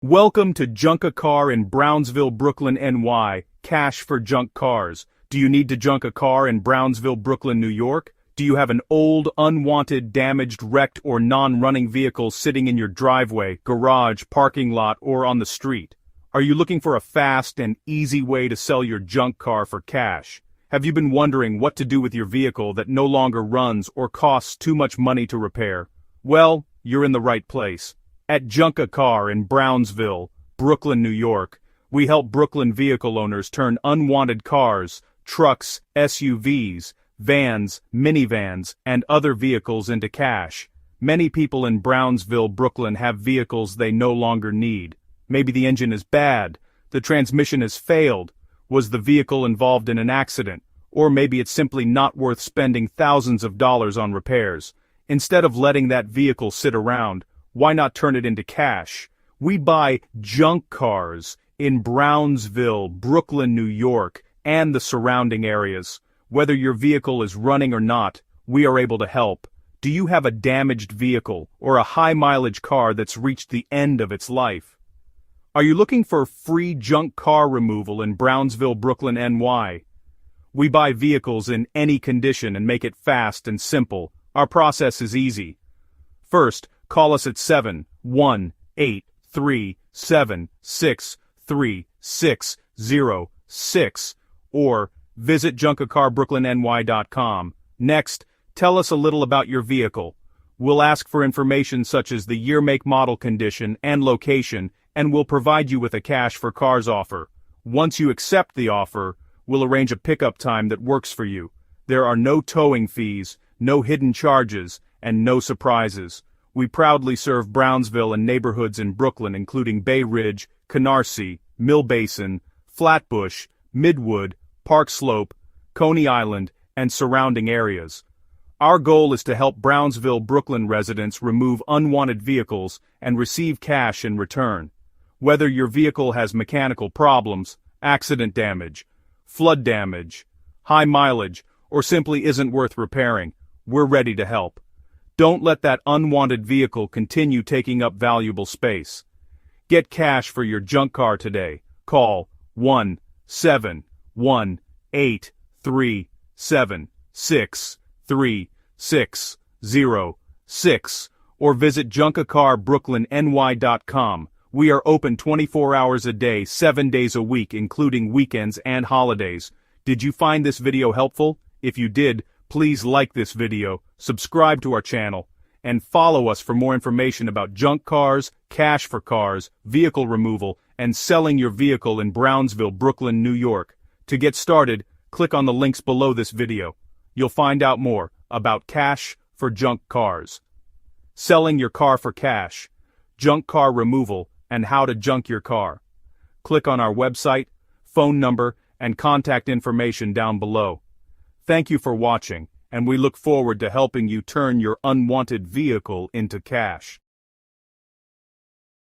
Welcome to Junk a Car in Brownsville, Brooklyn, NY. Cash for junk cars. Do you need to junk a car in Brownsville, Brooklyn, New York? Do you have an old, unwanted, damaged, wrecked, or non-running vehicle sitting in your driveway, garage, parking lot, or on the street? Are you looking for a fast and easy way to sell your junk car for cash? Have you been wondering what to do with your vehicle that no longer runs or costs too much money to repair? Well, you're in the right place. At Junk a Car in Brownsville, Brooklyn, New York, we help Brooklyn vehicle owners turn unwanted cars, trucks, SUVs, vans, minivans, and other vehicles into cash. Many people in Brownsville, Brooklyn have vehicles they no longer need. Maybe the engine is bad, the transmission has failed, was the vehicle involved in an accident, or maybe it's simply not worth spending thousands of dollars on repairs. Instead of letting that vehicle sit around, why not turn it into cash? We buy junk cars in Brownsville, Brooklyn, New York, and the surrounding areas. Whether your vehicle is running or not, we are able to help. Do you have a damaged vehicle or a high-mileage car that's reached the end of its life? Are you looking for free junk car removal in Brownsville, Brooklyn, NY? We buy vehicles in any condition and make it fast and simple. Our process is easy. First, call us at 718-376-3606 or visit JunkACarBrooklynNY.com. Next, tell us a little about your vehicle. We'll ask for information such as the year, make, model, condition, and location, and we'll provide you with a cash for cars offer. Once you accept the offer, we'll arrange a pickup time that works for you. There are no towing fees, no hidden charges, and no surprises. We proudly serve Brownsville and neighborhoods in Brooklyn including Bay Ridge, Canarsie, Mill Basin, Flatbush, Midwood, Park Slope, Coney Island, and surrounding areas. Our goal is to help Brownsville, Brooklyn residents remove unwanted vehicles and receive cash in return. Whether your vehicle has mechanical problems, accident damage, flood damage, high mileage, or simply isn't worth repairing, we're ready to help. Don't let that unwanted vehicle continue taking up valuable space. Get cash for your junk car today. Call 1-718-376-3606 or visit JunkACarBrooklynNY.com. We are open 24 hours a day, 7 days a week, including weekends and holidays. Did you find this video helpful? If you did, please like this video, subscribe to our channel, and follow us for more information about junk cars, cash for cars, vehicle removal, and selling your vehicle in Brownsville, Brooklyn, New York. To get started, click on the links below this video. You'll find out more about cash for junk cars, selling your car for cash, junk car removal, and how to junk your car. Click on our website, phone number, and contact information down below. Thank you for watching, and we look forward to helping you turn your unwanted vehicle into cash.